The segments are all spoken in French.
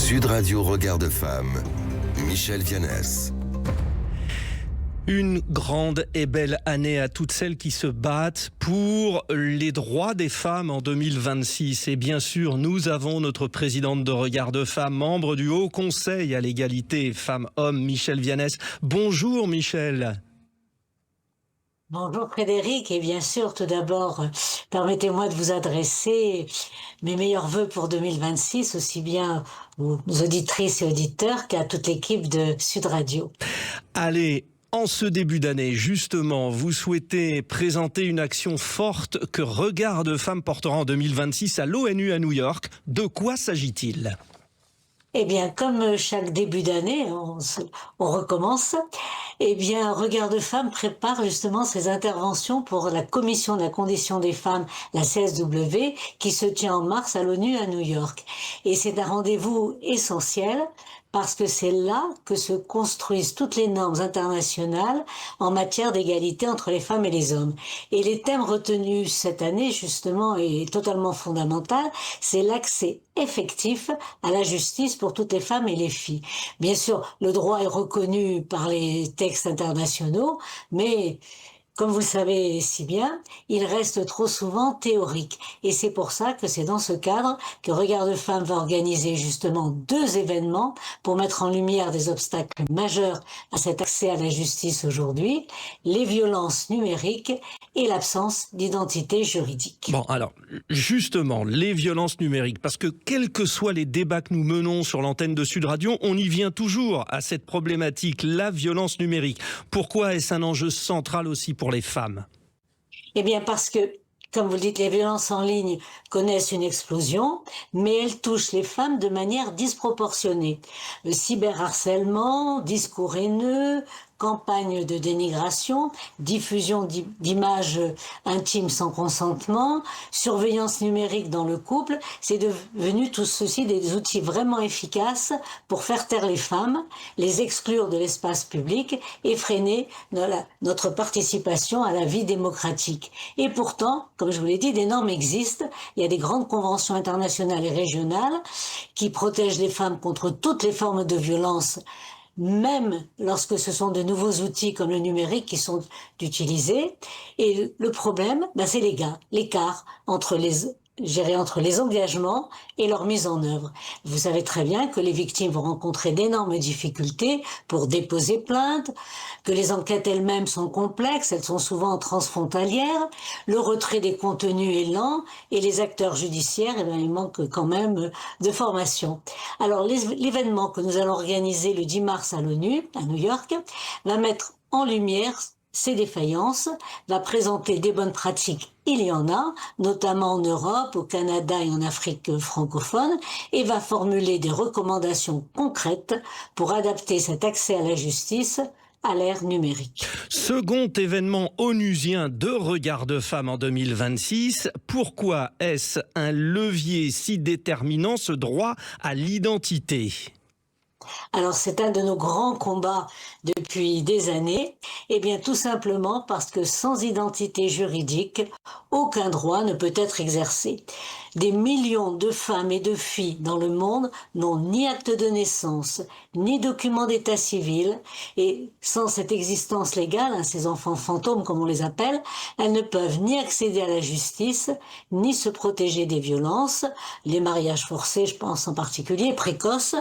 Sud Radio Regard de Femme, Michel Vianès. Une grande et belle année à toutes celles qui se battent pour les droits des femmes en 2026. Et bien sûr, nous avons notre présidente de Regard de Femme, membre du Haut Conseil à l'égalité femmes-hommes, Michel Vianès. Bonjour Michel. Bonjour Frédéric, et bien sûr, tout d'abord, permettez-moi de vous adresser mes meilleurs vœux pour 2026, aussi bien aux auditrices et auditeurs qu'à toute l'équipe de Sud Radio. Allez, en ce début d'année, justement, vous souhaitez présenter une action forte que Regard de Femme portera en 2026 à l'ONU à New York. De quoi s'agit-il ? Eh bien, comme chaque début d'année, on recommence. Eh bien, Regard de Femme prépare justement ses interventions pour la Commission de la condition des femmes, la CSW, qui se tient en mars à l'ONU à New York. Et c'est un rendez-vous essentiel parce que c'est là que se construisent toutes les normes internationales en matière d'égalité entre les femmes et les hommes. Et les thèmes retenus cette année, justement, est totalement fondamental, c'est l'accès effectif à la justice pour toutes les femmes et les filles. Bien sûr, le droit est reconnu par les textes internationaux, mais comme vous le savez si bien, il reste trop souvent théorique. Et c'est pour ça que c'est dans ce cadre que Regard de Femme va organiser justement 2 événements pour mettre en lumière des obstacles majeurs à cet accès à la justice aujourd'hui, les violences numériques et l'absence d'identité juridique. Bon, alors, justement, les violences numériques, parce que quels que soient les débats que nous menons sur l'antenne de Sud Radio, on y vient toujours à cette problématique, la violence numérique. Pourquoi est-ce un enjeu central aussi pour les femmes ? Eh bien parce que, comme vous le dites, les violences en ligne connaissent une explosion, mais elles touchent les femmes de manière disproportionnée. Le cyberharcèlement, discours haineux, campagne de dénigration, diffusion d'images intimes sans consentement, surveillance numérique dans le couple, c'est devenu tout ceci des outils vraiment efficaces pour faire taire les femmes, les exclure de l'espace public et freiner notre participation à la vie démocratique. Et pourtant, comme je vous l'ai dit, des normes existent. Il y a des grandes conventions internationales et régionales qui protègent les femmes contre toutes les formes de violence, même lorsque ce sont de nouveaux outils comme le numérique qui sont utilisés. Et le problème, c'est l'écart entre les engagements et leur mise en œuvre. Vous savez très bien que les victimes vont rencontrer d'énormes difficultés pour déposer plainte, que les enquêtes elles-mêmes sont complexes, elles sont souvent transfrontalières, le retrait des contenus est lent et les acteurs judiciaires, il manque quand même de formation. Alors l'événement que nous allons organiser le 10 mars à l'ONU, à New York, va mettre en lumière ces défaillances, va présenter des bonnes pratiques, il y en a, notamment en Europe, au Canada et en Afrique francophone, et va formuler des recommandations concrètes pour adapter cet accès à la justice à l'ère numérique. Second événement onusien de Regard de Femme en 2026. Pourquoi est-ce un levier si déterminant, ce droit à l'identité ? Alors c'est un de nos grands combats depuis des années, et bien tout simplement parce que sans identité juridique, aucun droit ne peut être exercé. Des millions de femmes et de filles dans le monde n'ont ni acte de naissance, ni document d'état civil, et sans cette existence légale, ces enfants fantômes comme on les appelle, elles ne peuvent ni accéder à la justice, ni se protéger des violences, les mariages forcés, je pense en particulier, précoces,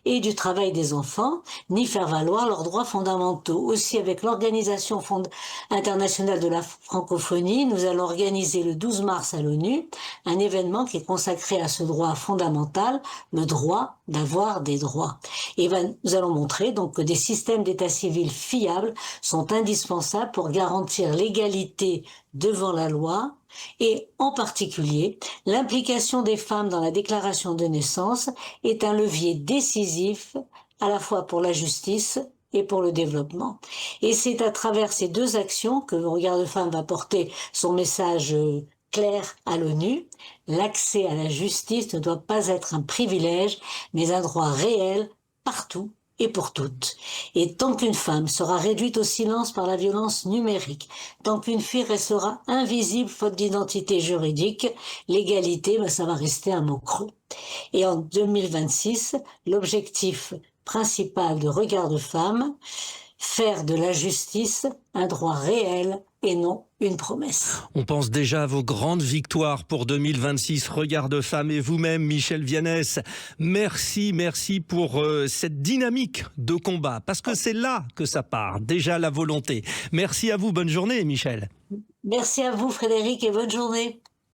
et du travail des enfants, ni faire valoir leurs droits fondamentaux. Aussi, avec l'Organisation internationale de la francophonie, nous allons organiser le 12 mars à l'ONU un événement qui est consacré à ce droit fondamental, le droit d'avoir des droits. Et nous allons montrer donc que des systèmes d'état civil fiables sont indispensables pour garantir l'égalité devant la loi, et en particulier, l'implication des femmes dans la déclaration de naissance est un levier décisif à la fois pour la justice et pour le développement. Et c'est à travers ces 2 actions que Regard de Femme va porter son message clair à l'ONU. L'accès à la justice ne doit pas être un privilège, mais un droit réel partout et pour toutes. Et tant qu'une femme sera réduite au silence par la violence numérique, tant qu'une fille restera invisible faute d'identité juridique, l'égalité, ça va rester un mot creux. Et en 2026, l'objectif principal de Regard de Femme, faire de la justice un droit réel et non une promesse. On pense déjà à vos grandes victoires pour 2026. Regard de Femme et vous-même, Michèle Vianès. Merci pour cette dynamique de combat, parce que c'est là que ça part, déjà la volonté. Merci à vous, bonne journée, Michèle. Merci à vous, Frédéric, et bonne journée.